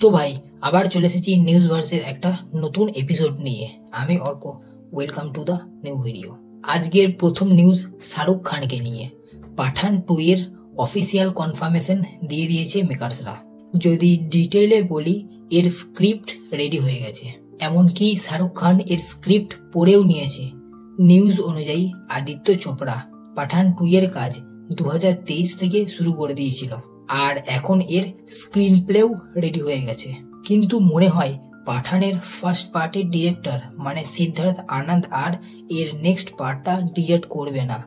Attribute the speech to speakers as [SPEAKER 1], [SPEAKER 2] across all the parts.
[SPEAKER 1] তো ভাই আবার চলে এসেছি নিউজ ভার্সের একটা নতুন এপিসোড নিয়ে। আমি Arko, welcome to the new video. আজকের প্রথম নিউজ শাহরুখ খানকে নিয়ে। পাঠান 2 এর অফিসিয়াল কনফার্মেশন দিয়ে দিয়েছে মেকার্সরা। যদি ডিটেইলে বলি, এর স্ক্রিপ্ট রেডি হয়ে গেছে, এমনকি শাহরুখ খান এর স্ক্রিপ্ট পড়েও নিয়েছে। নিউজ অনুযায়ী আদিত্য চোপড়া পাঠান 2 এর কাজ 2023 থেকে শুরু করে দিয়েছিল, আর এখন এর স্ক্রিন প্লেও রেডি হয়ে গেছে। কিন্তু মনে হয় পাঠানের ফার্স্ট পার্টের ডিরেক্টর মানে সিদ্ধার্থ আনন্দ আর এর নেক্সট পার্টটা ডিরেক্ট করবে না।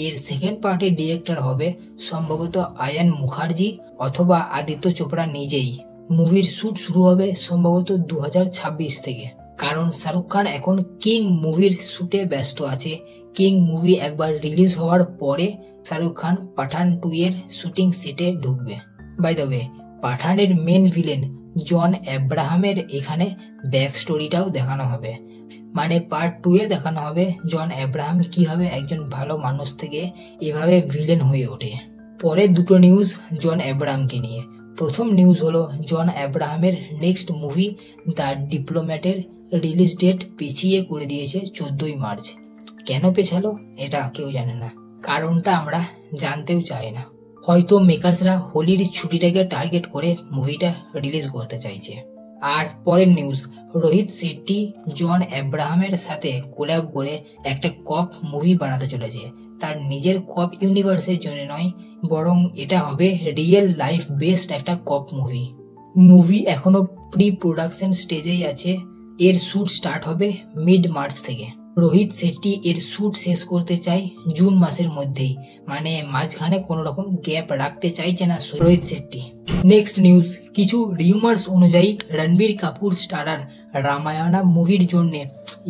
[SPEAKER 1] এর সেকেন্ড পার্টের ডিরেক্টর হবে সম্ভবত আয়ান মুখার্জি অথবা আদিত্য চোপড়া নিজেই। মুভির শুট শুরু হবে সম্ভবত 2026 থেকে, কারণ শাহরুখ খান এখন কিং মুভির শুটে ব্যস্ত আছে। কিং মুভি একবার রিলিজ হওয়ার পরে শাহরুখ খান পাঠান 2 এর শুটিং সেটে ঢুকবে। বাই দ্য ওয়ে, পাঠানের মেন ভিলেন জন আব্রাহামের এখানে ব্যাক স্টোরিটাও দেখানো হবে। মানে পার্ট 2 এ দেখানো হবে জন আব্রাহাম কিভাবে একজন ভালো মানুষ থেকে এভাবে ভিলেন হয়ে ওঠে। পরে দুটো নিউজ জন আব্রাহামকে নিয়ে। প্রথম নিউজ হলো জন আব্রাহামের নেক্সট মুভি দ্য ডিপ্লোম্যাটের রিলিজ ডেট পিছিয়ে করে দিয়েছে 14ই মার্চ। কেন পেছালো এটা কেউ জানে না, কারণটা আমরা জানতেও চাই না। হয়তো মেকার্সরা হোলির ছুটিটাকে টার্গেট করে মুভিটা রিলিজ করতে চাইছে। আর পরের নিউজ, রোহিত শেট্টি জন আব্রাহামের সাথে কোল্যাব করে একটা কপ মুভি বানাতে চলেছে। তার নিজের কপ ইউনিভার্সের জন্য নয়, বরং এটা হবে রিয়েল লাইফ বেসড একটা কপ মুভি। মুভি এখনো প্রি প্রোডাকশন স্টেজেই আছে। এর শুট স্টার্ট হবে মিড মার্চ থেকে। রোহিত শেট্টি এর শুট শেষ করতে চাই জুন মাসের মধ্যেই, মানে মাঝখানে কোনো রকম গ্যাপ রাখতে চাইছে না রোহিত শেট্টি। নেক্সট নিউজ, কিছু রিউমার্স অনুযায়ী রণবীর কাপুর স্টারার রামায়ণা মুভির জন্য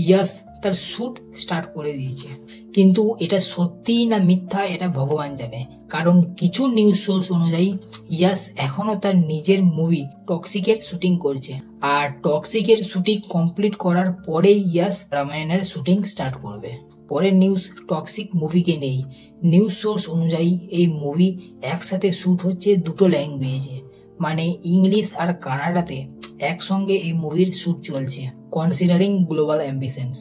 [SPEAKER 1] ইয়াস তার শুট স্টার্ট করে দিয়েছে। কিন্তু এটা সত্যি না মিথ্যা এটা ভগবান জানে, কারণ কিছু নিউজ সোর্স অনুযায়ী ইয়াস এখনো তার নিজের মুভি টক্সিকের শুটিং করছে, আর টক্সিকের শুটিং কমপ্লিট করার পরেই ইয়াস রামায়ণের শুটিং স্টার্ট করবে। পরের নিউজ, টক্সিক মুভিকে নেই। নিউজ সোর্স অনুযায়ী এই মুভি একসাথে শুট হচ্ছে দুটো ল্যাঙ্গুয়েজে, মানে ইংলিশ আর কানাডাতে একসঙ্গে এই মুভির শুট চলছে, considering global ambitions.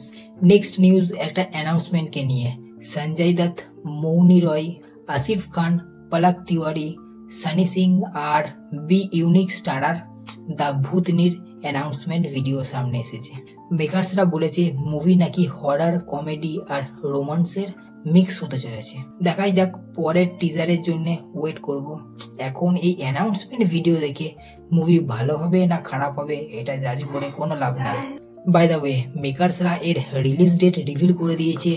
[SPEAKER 1] Next news একটা অ্যানাউন্সমেন্টকে নিয়ে। সঞ্জয় দত্ত, মৌনি রয়, আসিফ খান, পলক তিওয়ারি, সানি সিং আর বি ইউনিক স্টারার দ্য ভূতনির অ্যানাউন্সমেন্ট ভিডিও সামনে এসেছে। মেকার্সরা বলেছে মুভি নাকি হরার, কমেডি আর রোমান্সের মিক্স হতে চলেছে। দেখাই যাক, পরের টিজারের জন্য ওয়েট করব। এখন এই অ্যানাউন্সমেন্ট ভিডিও দেখে মুভি ভালো হবে না খারাপ হবে এটা জাজ করে কোনো লাভ নাই। বাই দ্য ওয়ে, মেকার্সরা এর রিলিজ ডেট রিভিল করে দিয়েছে।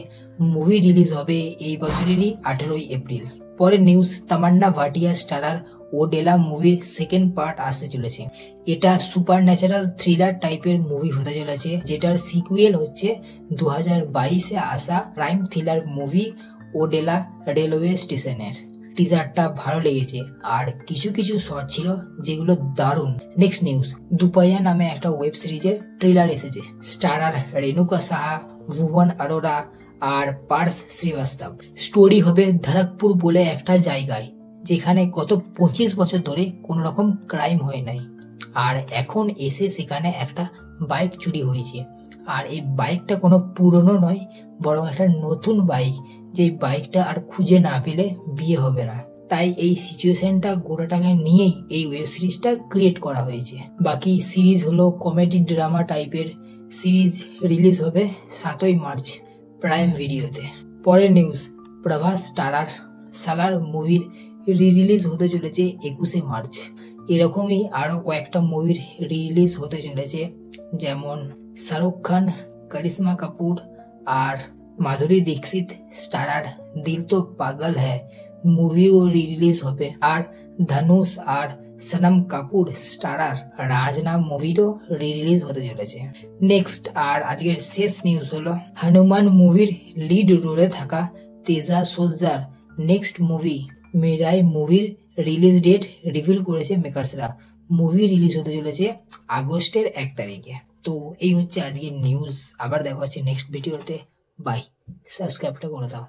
[SPEAKER 1] মুভি রিলিজ হবে এই বছরেরই 18ই এপ্রিল। পরের নিউজ, তামান্না ভাটিয়া স্টারার ওডেলা মুভির সেকেন্ড পার্ট আসতে চলেছে। এটা সুপার ন্যাচারাল থ্রিলার টাইপের মুভি হতে চলেছে, যেটার সিকুয়েল হচ্ছে 2022-এ আসা ক্রাইম থ্রিলার মুভি ওডেলা রেলওয়ে স্টেশনের। টিজারটা ভালো লেগেছে, আর কিছু কিছু শট ছিল যেগুলো দারুণ। নেক্সট নিউজ, দুপাইয়া নামে একটা ওয়েব সিরিজের ট্রেলার এসেছে। স্টারার রেণুকা সাহা, ভুবন অরোরা আর পার্স শ্রীবাস্তব। স্টোরি হবে ধরকপুর বলে একটা জায়গায়, যেখানে গত 25 বছর ধরে কোনো রকম ক্রাইম হয় নাই, আর এখন এসে সেখানে একটা বাইক চুরি হয়েছে। আর এই বাইকটা কোনো পুরনো নয়, বরং একটা নতুন বাইক, যে বাইকটা আর খুঁজে না পেলে বিয়ে হবে না। তাই এই সিচুয়েশনটা গোটাটাকে নিয়েই এই ওয়েব সিরিজটা ক্রিয়েট করা হয়েছে। বাকি সিরিজ হলো কমেডি ড্রামা টাইপের। সিরিজ রিলিজ হবে 7ই মার্চ প্রাইম ভিডিওতে। পরের নিউজ, প্রভাস স্টারার সালার মুভির রিলিজ হতে চলেছে 21শে মার্চ। এরকমই আরো কয়েকটা মুভির রিলিজ হতে চলেছে, যেমন শাহরুখ খান, করিশ্মা কাপুর আর মাধুরী দীক্ষিত স্টারার দিল তো পাগল হ্যায় মুভিও রিলিজ হবে। আর ধনুষ আর সনম কাপুর স্টারার রাজনা মুভিরও রিলিজ হতে চলেছে। নেক্সট আর আজকের শেষ নিউজ হলো হনুমান মুভির লিড রোলে থাকা তেজা সজ্জার নেক্সট মুভি মিরাই মুভির রিলিজ ডেট রিভিল করেছে মেকার্সরা। মুভি রিলিজ হতে চলেছে আগস্টের 1 তারিখে। তো এই হচ্ছে আজকের নিউজ। আবার দেখা হচ্ছে নেক্সট ভিডিওতে। বাই, সাবস্ক্রাইবটা করে দাও।